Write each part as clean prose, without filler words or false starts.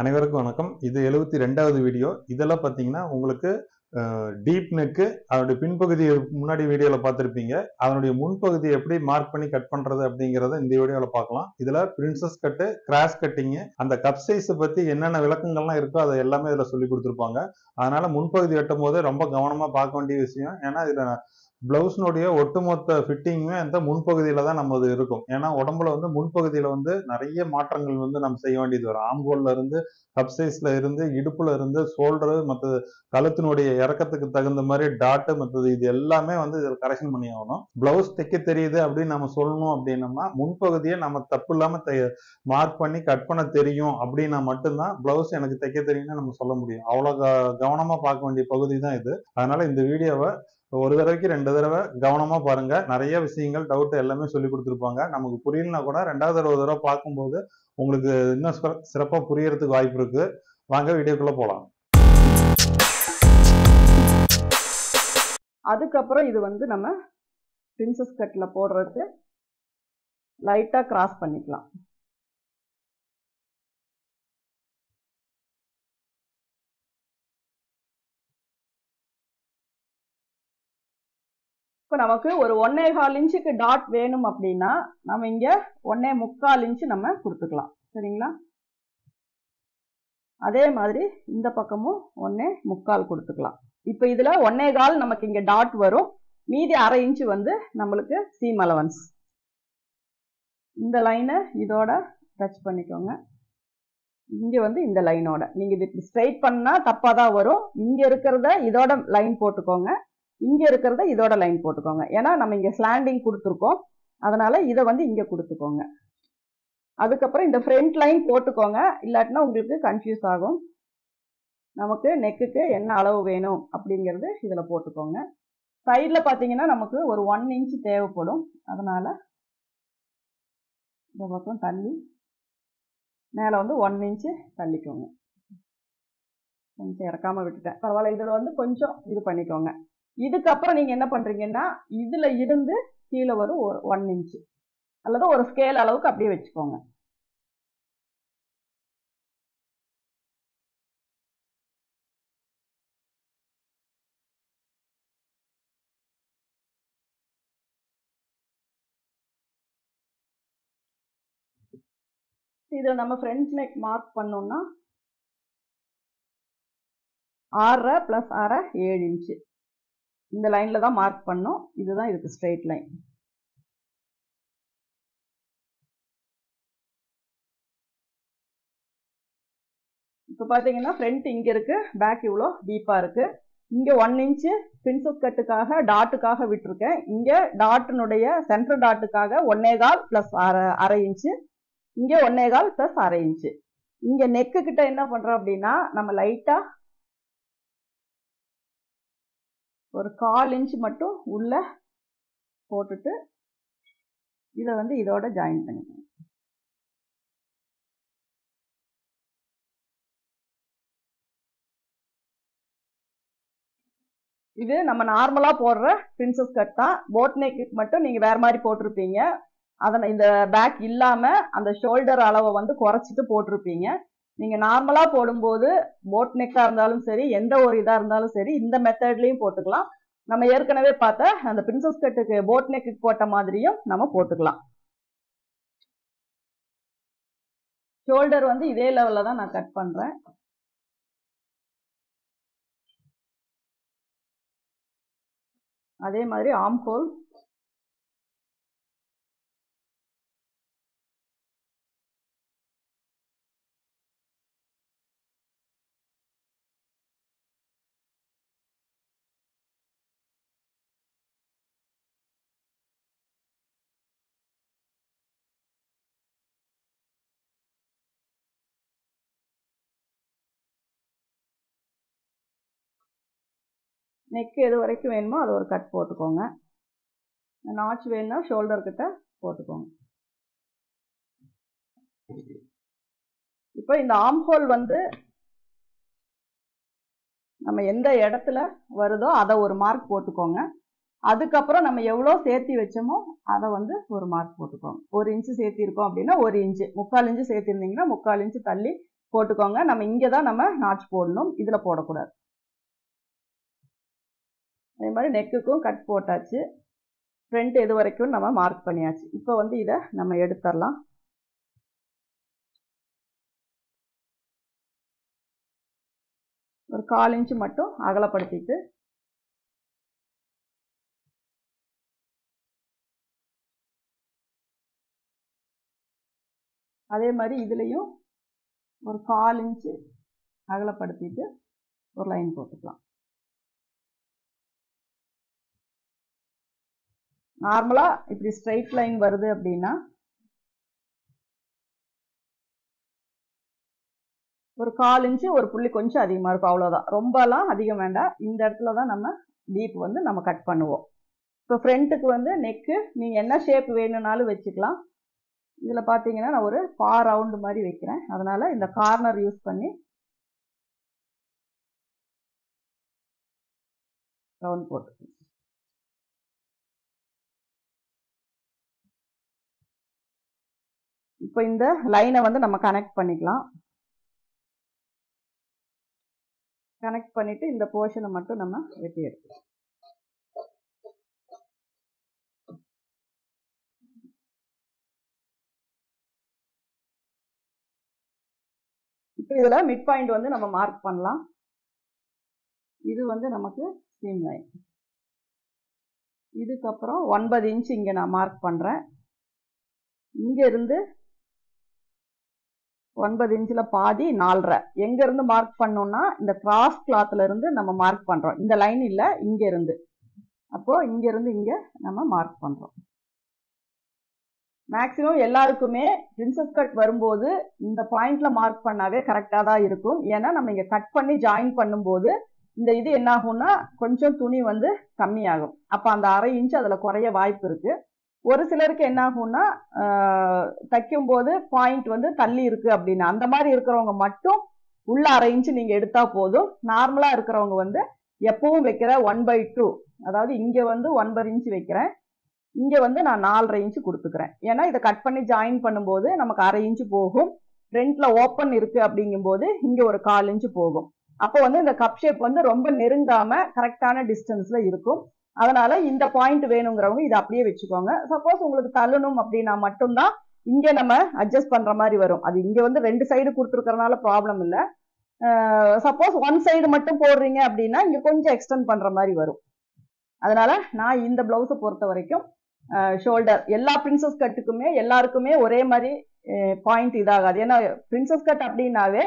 அனைவருக்கும் வணக்கம். இது 72வது வீடியோ. இதெல்லாம் பார்த்தீங்கன்னா உங்களுக்கு டீப் நெக்கு அதனுடைய பின்பகுதியை முன்னாடி வீடியோவில் பார்த்துருப்பீங்க. அதனுடைய முன்பகுதியை எப்படி மார்க் பண்ணி கட் பண்ணுறது அப்படிங்கிறத இந்த வீடியோவில் பார்க்கலாம். இதில் பிரின்சஸ் கட்டு, கிராஸ் கட்டிங்கு, அந்த கப் சைஸை பற்றி என்னென்ன விளக்கங்கள்லாம் இருக்கோ அதை எல்லாமே இதில் சொல்லி கொடுத்துருப்பாங்க. அதனால முன்பகுதி வெட்டும் போது ரொம்ப கவனமாக பார்க்க வேண்டிய விஷயம். ஏன்னா இதில் பிளவுஸ்னுடைய ஒட்டுமொத்த ஃபிட்டிங்குமே அந்த முன்பகுதியில தான் நம்ம இருக்கும். ஏன்னா உடம்புல வந்து முன்பகுதியில வந்து நிறைய மாற்றங்கள் வந்து நம்ம செய்ய வேண்டியது வரும். ஆம்கோல்ல இருந்து, கப் சைஸ்ல இருந்து, இடுப்புல இருந்து, ஷோல்டரு, மற்ற கழுத்தினுடைய இறக்கத்துக்கு தகுந்த மாதிரி டாட்டு, மற்றது இது எல்லாமே வந்து இதில் கரெக்ஷன் பண்ணி ஆகணும். பிளவுஸ் தைக்க தெரியுது அப்படின்னு நம்ம சொல்லணும் அப்படின்னம்னா முன்பகுதியை நம்ம தப்பு இல்லாம மார்க் பண்ணி கட் பண்ண தெரியும் அப்படின்னா மட்டும்தான் பிளவுஸ் எனக்கு தைக்க தெரியும்னு நம்ம சொல்ல முடியும். அவ்வளவு கவனமா பார்க்க வேண்டிய பகுதி தான் இது. அதனால இந்த வீடியோவை ஒரு தடவைக்கு 2 தடவை கவனமா பாருங்க. நிறைய விஷயங்கள் டவுட் எல்லாமே சொல்லி கொடுத்துருப்பாங்க. நமக்கு புரியலனா கூட 2வது தடவை பார்க்கும்போது உங்களுக்கு இன்னும் சிறப்பா புரியறதுக்கு வாய்ப்பு இருக்கு. வாங்க வீடியோக்குள்ள போலாம். அதுக்கப்புறம் இது வந்து நம்ம பிரின்சஸ் கட்ல போடுறதுக்கு லைட்டா கிராஸ் பண்ணிக்கலாம். இப்போ நமக்கு ஒரு 1.25 இன்ச்சுக்கு டாட் வேணும் அப்படின்னா நம்ம இங்க 1.25 இன்ச்சு நம்ம கொடுத்துக்கலாம். சரிங்களா? அதே மாதிரி இந்த பக்கமும் 1.25 கொடுத்துக்கலாம். இப்போ இதுல 1.25 நமக்கு இங்க டாட் வரும். மீதி 1/2 இன்ச்சு வந்து நம்மளுக்கு சீம் அலவன்ஸ். இந்த லைனை இதோட டச் பண்ணிக்கோங்க. இங்க வந்து இந்த லைனோட நீங்க இது ஸ்ட்ரைட் பண்ணா தப்பா தான் வரும். இங்க இருக்கிறத இதோட லைன் போட்டுக்கோங்க, இங்க இருக்கிறத இதோட லைன் போட்டுக்கோங்க. ஏன்னா நம்ம இங்க ஸ்லாண்டிங் கொடுத்துருக்கோம், அதனால இதை வந்து இங்க கொடுத்துக்கோங்க. அதுக்கப்புறம் இந்த ஃப்ரண்ட் லைன் போட்டுக்கோங்க, இல்லாட்டினா உங்களுக்கு கன்ஃபியூஸ் ஆகும். நமக்கு நெக்குக்கு என்ன அளவு வேணும் அப்படிங்கிறது இதுல போட்டுக்கோங்க. சைட்ல பாத்தீங்கன்னா நமக்கு ஒரு 1 இன்ச் தேவைப்படும். அதனால இந்த பக்கம் தள்ளி மேல வந்து 1 இன்ச்சு தள்ளிக்கோங்க. கொஞ்சம் இறக்காம விட்டுட்டேன், பரவாயில்ல. இதுல வந்து கொஞ்சம் இது பண்ணிக்கோங்க. இதுக்கப்புறம் நீங்க என்ன பண்றீங்கன்னா இதுல இருந்து கீழே வரும் 1 இன்ச்சு அல்லது ஒரு ஸ்கேல் அளவுக்கு அப்படியே வச்சுக்கோங்க. இதை நம்ம ஃப்ரண்ட் நெக் மார்க் பண்ணோம்னா 6.5 + 6 7 இன்ச்சு இந்த லைன்ல தான் மார்க் பண்ணோம். இதுதான் இதுக்கு ஸ்ட்ரெயிட் லைன். இப்போ பாத்தீங்கன்னா ஃப்ரண்ட் இங்க இருக்கு, பேக் இவ்வளோ டீப்பா இருக்கு. இங்க 1 இன்ச்சு பிரின்சஸ் கட்டுக்காக டாட்டுக்காக விட்டுருக்கேன். இங்க டாட்டினுடைய சென்டர் டாட்டுக்காக 1.25 + 1/2 இன்ச்சு, இங்க 1.25 + 1/2 இன்ச்சு. இங்க நெக்கு கிட்ட என்ன பண்றோம் அப்படின்னா நம்ம லைட்டா ஒரு 1/4 இன்ச் மட்டும் உள்ள போட்டுட்டு இதை வந்து இதோட ஜாயின் பண்ணிக்கணும். இது நம்ம நார்மலா போடுற பிரின்சஸ் கட் தான். போட் நெக்கு மட்டும் நீங்க வேற மாதிரி போட்டிருப்பீங்க. அதனை இந்த பேக் இல்லாம அந்த ஷோல்டர் அளவை வந்து குறைச்சிட்டு போட்டிருப்பீங்க. நீங்க நார்மலா போடும்போது போட் நெக்கா இருந்தாலும் சரி, எந்த ஒரு இதா இருந்தாலும் சரி, இந்த மெத்தட்லயும் போட்டுக்கலாம். நம்ம ஏற்கனவே பார்த்த அந்த பிரின்சஸ் கட்டுக்கு போட் நெக்கு போட்ட மாதிரியும் நம்ம போட்டுக்கலாம். ஷோல்டர் வந்து இதே லெவல்ல தான் நான் கட் பண்றேன். அதே மாதிரி ஆர்ம் ஹோல், நெக் எது வரைக்கும் வேணுமோ அது ஒரு கட் போட்டுக்கோங்க. நாச் வேணும்னா ஷோல்டர் கிட்ட போட்டுக்கோங்க. இப்போ இந்த ஆர்ம் ஹோல் வந்து நம்ம எந்த இடத்துல வருதோ அதை ஒரு மார்க் போட்டுக்கோங்க. அதுக்கப்புறம் நம்ம எவ்வளோ சேர்த்தி வச்சோமோ அதை வந்து ஒரு மார்க் போட்டுக்கோங்க. 1 இன்ச்சு சேர்த்திருக்கோம் அப்படின்னா 1 இன்ச்சு, 3/4 இன்ச்சு சேர்த்திருந்தீங்கன்னா 3/4 இன்ச்சு தள்ளி போட்டுக்கோங்க. நம்ம இங்கே தான் நம்ம நாட்ச் போடணும், இதில் போடக்கூடாது. அதே மாதிரி நெக்குக்கும் கட் போட்டாச்சு. ஃப்ரண்ட் எது வரைக்கும் நம்ம மார்க் பண்ணியாச்சு. இப்போ வந்து இதை நம்ம எடுத்துடலாம். ஒரு 1/4 இன்ச் மட்டும் அகலப்படுத்திட்டு அதே மாதிரி இதுலேயும் ஒரு 1/4 இன்ச் அகலப்படுத்திட்டு ஒரு லைன் போட்டுக்கலாம். நார்மலாக இப்படி ஸ்ட்ரைட் லைன் வருது அப்படின்னா ஒரு 1/4 இன்ச்சு ஒரு புள்ளி கொஞ்சம் அதிகமாக இருக்கும், அவ்வளோதான். ரொம்பலாம் அதிகம் வேண்டாம். இந்த இடத்துல தான் நம்ம டீப் வந்து நம்ம கட் பண்ணுவோம். இப்போ ஃப்ரண்ட்டுக்கு வந்து நெக்கு நீங்கள் என்ன ஷேப் வேணும்னாலும் வச்சுக்கலாம். இதில் பார்த்தீங்கன்னா நான் ஒரு ரவுண்டு மாதிரி வைக்கிறேன். அதனால் இந்த கார்னர் யூஸ் பண்ணி ரவுண்ட் போட்டுக்கணும். இப்போ இந்த லைனை வந்து நம்ம கனெக்ட் பண்ணிக்கலாம். கனெக்ட் பண்ணிட்டு இந்த போர்ஷனை மட்டும் நம்ம வெட்டி எடுக்கலாம். இப்போ இதில் மிட் பாயிண்ட் வந்து நம்ம மார்க் பண்ணலாம். இது வந்து நமக்கு சீம் லைன். இதுக்கப்புறம் 9 இன்ச் இங்கே நான் மார்க் பண்ணுறேன். இங்கே இருந்து 9 இன்ச்சில் பாதி 4.5. எங்கேருந்து மார்க் பண்ணோம்னா இந்த கிராஸ் கிளாத்தில் இருந்து நம்ம மார்க் பண்ணுறோம். இந்த லைன் இல்லை, இங்கேருந்து. அப்போது இங்கேருந்து இங்கே நம்ம மார்க் பண்ணுறோம். மேக்ஸிமம் எல்லாருக்குமே பிரின்சஸ் கட் வரும்போது இந்த பாயிண்டில் மார்க் பண்ணாவே கரெக்டாக தான் இருக்கும். ஏன்னா நம்ம இங்கே கட் பண்ணி ஜாயின் பண்ணும்போது இந்த இது என்ன ஆகும்னா கொஞ்சம் துணி வந்து கம்மியாகும். அப்போ அந்த 1/2 இன்ச் அதில் குறைய வாய்ப்பு இருக்குது. ஒரு சிலருக்கு என்ன ஆகும்னா தைக்கும்போது பாயிண்ட் வந்து தள்ளி இருக்குது அப்படின்னா அந்த மாதிரி இருக்கிறவங்க மட்டும் உள்ள 1/2 இன்ச்சு நீங்கள் எடுத்தால் போதும். நார்மலாக இருக்கிறவங்க வந்து எப்பவும் வைக்கிற 1/2, அதாவது இங்கே வந்து 1/2 இன்ச்சு வைக்கிறேன், இங்கே வந்து நான் 4.5 இன்ச்சு கொடுத்துக்கிறேன். ஏன்னா இதை கட் பண்ணி ஜாயின் பண்ணும்போது நமக்கு 1/2 இன்ச்சு போகும். ஃப்ரண்ட்டில் ஓப்பன் இருக்குது அப்படிங்கும்போது இங்கே ஒரு 1/4 இன்ச்சு போகும். அப்போ வந்து இந்த கப் ஷேப் வந்து ரொம்ப நெருங்காமல் கரெக்டான டிஸ்டன்ஸில் இருக்கும். அதனால இந்த பாயிண்ட் வேணுங்கிறவங்க இதை அப்படியே வச்சுக்கோங்க. சப்போஸ் உங்களுக்கு தள்ளணும் அப்படின்னா மட்டும்தான் இங்கே நம்ம அட்ஜஸ்ட் பண்ணுற மாதிரி வரும். அது இங்கே வந்து 2 சைடு கொடுத்துருக்கறனால ப்ராப்ளம் இல்லை. சப்போஸ் 1 சைடு மட்டும் போடுறீங்க அப்படின்னா இங்கே கொஞ்சம் எக்ஸ்டெண்ட் பண்ணுற மாதிரி வரும். அதனால நான் இந்த பிளவுஸை பொறுத்த வரைக்கும் ஷோல்டர் எல்லா பிரின்சஸ் கட்டுக்குமே எல்லாருக்குமே ஒரே மாதிரி பாயிண்ட் இதாகாது. ஏன்னா பிரின்சஸ் கட் அப்படின்னாவே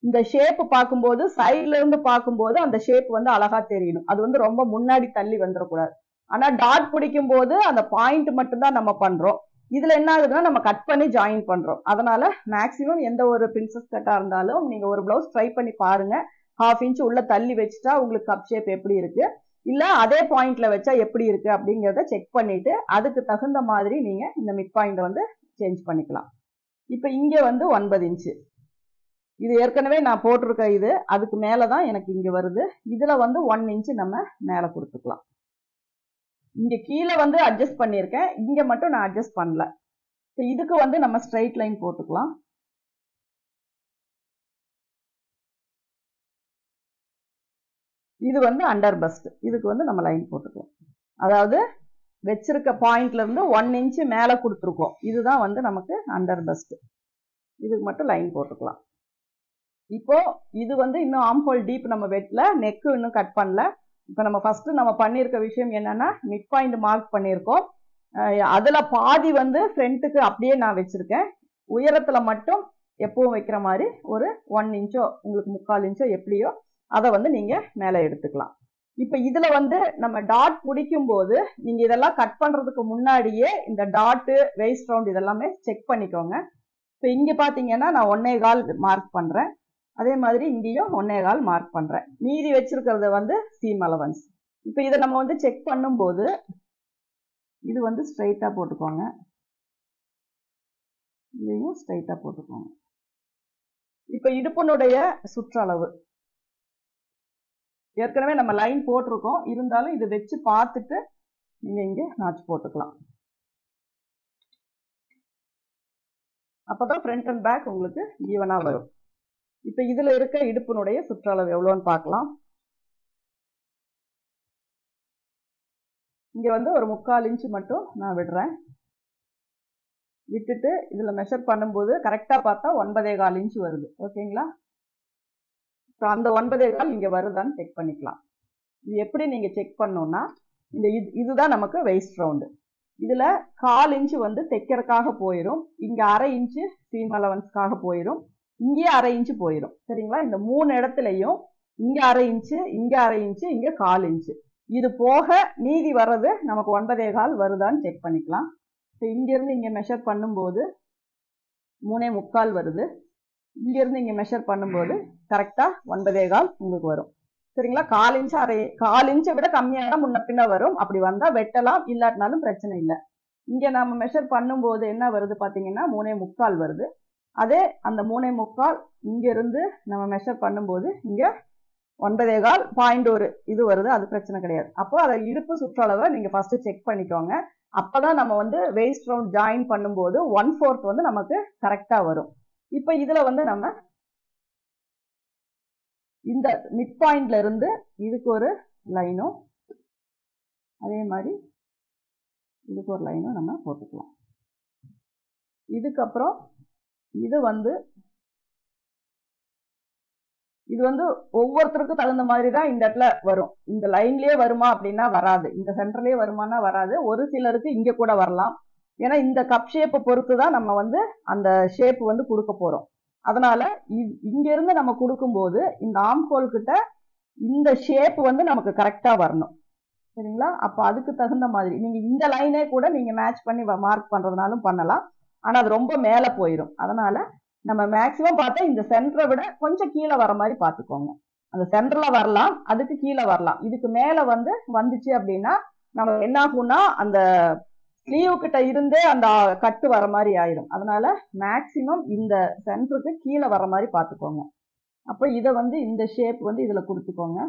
இந்த ஷேப் பார்க்கும்போது சைட்ல இருந்து பார்க்கும்போது அந்த ஷேப் வந்து அழகா தெரியணும். அது வந்து ரொம்ப முன்னாடி தள்ளி வந்துடக்கூடாது. ஆனா டாட் பிடிக்கும் போது அந்த பாயிண்ட் மட்டும்தான் நம்ம பண்றோம். இதுல என்ன ஆகுதுன்னா நம்ம கட் பண்ணி ஜாயின் பண்றோம். அதனால மேக்சிமம் எந்த ஒரு பிரின்சஸ் கட்டா இருந்தாலும் நீங்க ஒரு பிளவுஸ் ட்ரை பண்ணி பாருங்க. 1/2 இன்ச் உள்ள தள்ளி வச்சுட்டா உங்களுக்கு கப் ஷேப் எப்படி இருக்கு, இல்ல அதே பாயிண்ட்ல வச்சா எப்படி இருக்கு அப்படிங்கிறத செக் பண்ணிட்டு அதுக்கு தகுந்த மாதிரி நீங்க இந்த மிட் பாயிண்ட் வந்து சேஞ்ச் பண்ணிக்கலாம். இப்ப இங்க வந்து 9 இன்ச்சு இது ஏற்கனவே நான் போட்டிருக்க இது அதுக்கு மேலதான் எனக்கு இங்க வருது. இதுல வந்து 1 இன்ச்சு நம்ம மேல கொடுத்துக்கலாம். இங்க கீழே வந்து அட்ஜஸ்ட் பண்ணியிருக்கேன், இங்க மட்டும் நான் அட்ஜஸ்ட் பண்ணல. இதுக்கு வந்து நம்ம ஸ்ட்ரைட் லைன் போட்டுக்கலாம். இது வந்து அண்டர் பஸ்ட், இதுக்கு வந்து நம்ம லைன் போட்டுக்கலாம். அதாவது வச்சிருக்க பாயிண்ட்ல இருந்து 1 இன்ச்சு மேல கொடுத்துருக்கோம், இதுதான் வந்து நமக்கு அண்டர் பஸ்ட். இதுக்கு மட்டும் லைன் போட்டுக்கலாம். இப்போ இது வந்து இன்னும் ஆம்ஹோல் டீப் நம்ம வெட்டல, நெக்கு இன்னும் கட் பண்ணல. இப்போ நம்ம ஃபர்ஸ்ட் நம்ம பண்ணியிருக்க விஷயம் என்னன்னா மிட் பாயிண்ட் மார்க் பண்ணியிருக்கோம். அதுல பாதி வந்து ஃப்ரண்ட்டுக்கு அப்படியே நான் வச்சிருக்கேன். உயரத்துல மட்டும் எப்பவும் வைக்கிற மாதிரி ஒரு 1 இன்ச்சோ உங்களுக்கு 3/4 இன்ச்சோ எப்படியோ அதை வந்து நீங்க மேலே எடுத்துக்கலாம். இப்போ இதுல வந்து நம்ம டாட் பிடிக்கும் போது நீங்க இதெல்லாம் கட் பண்றதுக்கு முன்னாடியே இந்த டாட்டு வெயிஸ்ட் ரவுண்ட் இதெல்லாமே செக் பண்ணிக்கோங்க. இப்போ இங்க பாத்தீங்கன்னா நான் 1.25 மார்க் பண்றேன், அதே மாதிரி இங்கேயும் 1.25 மார்க் பண்றேன். மீதி வச்சிருக்கிறது வந்து சீம் அலவன்ஸ். இப்போ இதை நம்ம வந்து செக் பண்ணும்போது இது வந்து ஸ்ட்ரைட்டா போட்டுக்கோங்க, இதையும் ஸ்ட்ரைட்டா போட்டுக்கோங்க. இப்போ இடுப்பினுடைய சுற்றளவு ஏற்கனவே நம்ம லைன் போட்டிருக்கோம், இருந்தாலும் இது வச்சு பார்த்துட்டு நீங்க இங்க நாட்ச் போட்டுக்கலாம். அப்பதான் ஃப்ரண்ட் அண்ட் பேக் உங்களுக்கு ஈவனா வரும். இப்போ இதுல இருக்க இடுப்பினுடைய சுற்றளவு எவ்வளோன்னு பார்க்கலாம். இங்க வந்து ஒரு 3/4 இன்ச் மட்டும் நான் விடுறேன். விட்டுட்டு இதுல மெஷர் பண்ணும்போது கரெக்டா பார்த்தா 9.25 இன்ச் வருது. ஓகேங்களா? ஸோ அந்த 9.25 இங்க வருதான்னு செக் பண்ணிக்கலாம். இது எப்படி நீங்க செக் பண்ணணும்னா, இந்த இதுதான் நமக்கு வெயிஸ்ட் ரவுண்டு. இதுல 1/4 இன்ச் வந்து தைக்கிறதுக்காக போயிடும். இங்க 1/2 இன்ச் சீம் அலவன்ஸ்க்காக போயிடும். இங்கே 1/2 இன்ச் போயிடும். சரிங்களா? இந்த 3 இடத்துலையும் இங்க 1/2 இன்ச், இங்க 1/2 இன்ச், இங்க 1/4 இன்ச். இது போக மீதி வர்றது நமக்கு 9.25 வருதான்னு செக் பண்ணிக்கலாம். இப்போ இங்க இருந்து இங்க மெஷர் பண்ணும்போது 3.25 வருது. இங்க இருந்து இங்க மெஷர் பண்ணும்போது கரெக்டா 9.25 உங்களுக்கு வரும். சரிங்களா? 1/4 இன்ச் 1/4 இன்ச்சை விட கம்மியாக முன்ன பின்ன வரும். அப்படி வந்தா வெட்டலாம், இல்லாட்டினாலும் பிரச்சனை இல்லை. இங்க நம்ம மெஷர் பண்ணும்போது என்ன வருது பாத்தீங்கன்னா 3.25 வருது. அதே அந்த 3.25 இங்க இருந்து நம்ம மெஷர் பண்ணும்போது இங்க 9.25 0.1 இது வருது. அது பிரச்சனை கிடையாது. அப்போ அதை இடுப்பு சுற்றளவை நீங்க ஃபர்ஸ்ட் செக் பண்ணிக்கோங்க. அப்பதான் நம்ம வந்து வெயிஸ்ட் ரவுண்ட் ஜாயின் பண்ணும்போது 1/4 வந்து நமக்கு கரெக்டா வரும். இப்போ இதுல வந்து நம்ம இந்த மிட் பாயிண்ட்ல இருந்து இதுக்கு ஒரு லைனும், அதே மாதிரி இதுக்கு ஒரு லைனும் நம்ம போட்டுக்கலாம். இதுக்கப்புறம் இது வந்து ஒவ்வொருத்தருக்கும் தகுந்த மாதிரி தான் இந்த இடத்துல வரும். இந்த லைன்லயே வருமா அப்படின்னா வராது. இந்த சென்டர்லயே வருமானா வராது. ஒரு சிலருக்கு இங்க கூட வரலாம். ஏன்னா இந்த கப் ஷேப்பை பொறுத்து தான் நம்ம வந்து அந்த ஷேப் வந்து கொடுக்க போறோம். அதனால இங்க இருந்து நம்ம கொடுக்கும்போது இந்த ஆர்ம் ஹோல் கிட்ட இந்த ஷேப் வந்து நமக்கு கரெக்டா வரணும். சரிங்களா? அப்ப அதுக்கு தகுந்த மாதிரி நீங்க இந்த லைனே கூட நீங்க மேட்ச் பண்ணி மார்க் பண்றதுனாலும் பண்ணலாம். ஆனா அது ரொம்ப மேல போயிடும். அதனால நம்ம மேக்சிமம் பார்த்தா இந்த சென்டரை விட கொஞ்சம் கீழே வர மாதிரி பார்த்துக்கோங்க. அந்த சென்டர்ல வரலாம், அதுக்கு கீழே வரலாம். இதுக்கு மேல வந்துச்சு அப்படின்னா நம்ம என்ன ஆகும்னா அந்த ஸ்லீவ் கிட்ட இருந்தே அந்த கட்டு வர மாதிரி ஆயிடும். அதனால மேக்சிமம் இந்த சென்டருக்கு கீழே வர மாதிரி பார்த்துக்கோங்க. அப்போ இதை வந்து இந்த ஷேப் வந்து இதுல கொடுத்துக்கோங்க.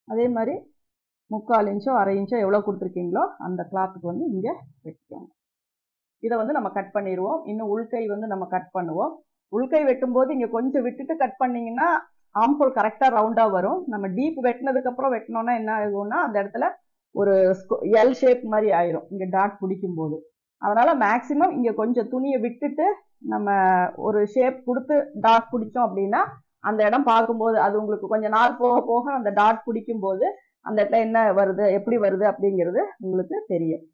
அதே மாதிரி 3/4 இன்ச்சோ 1/2 இன்ச்சோ எவ்வளவு கொடுத்துருக்கீங்களோ அந்த கிளாத்துக்கு வந்து இங்க வெட்டிக்கோங்க. இதை வந்து நம்ம கட் பண்ணிடுவோம். இன்னும் உள்கை வந்து நம்ம கட் பண்ணுவோம். உள்கை வெட்டும்போது இங்க கொஞ்சம் விட்டுட்டு கட் பண்ணீங்கன்னா ஆர்ம் ஹோல் கரெக்டா ரவுண்டா வரும். நம்ம டீப் வெட்டினதுக்கு அப்புறம் வெட்டினோம்னா என்ன ஆகும்னா அந்த இடத்துல ஒரு எல் ஷேப் மாதிரி ஆயிரும் இங்க டாட் பிடிக்கும் போது. அதனால மேக்சிமம் இங்க கொஞ்சம் துணியை விட்டுட்டு நம்ம ஒரு ஷேப் கொடுத்து டாட் பிடிச்சோம் அப்படின்னா அந்த இடம் பார்க்கும்போது அது உங்களுக்கு கொஞ்சம் நாள் போக போக அந்த டாட் பிடிக்கும் போது அந்த இடத்துல என்ன வருது, எப்படி வருது அப்படிங்கிறது உங்களுக்கு தெரியும்.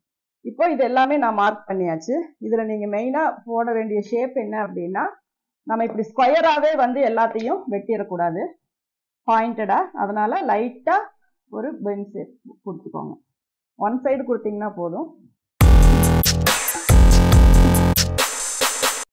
இப்போ இது எல்லாமே நான் மார்க் பண்ணியாச்சு. இதுல நீங்க மெயினா போட வேண்டிய ஷேப் என்ன அப்படின்னா, நம்ம இப்படி ஸ்கொயராவே வந்து எல்லாத்தையும் வெட்டிடக்கூடாது, பாயிண்டடா. அதனால லைட்டா ஒரு பென் ஷேப் கொடுத்துக்கோங்க. ஒன் சைடு கொடுத்தீங்கன்னா போதும்.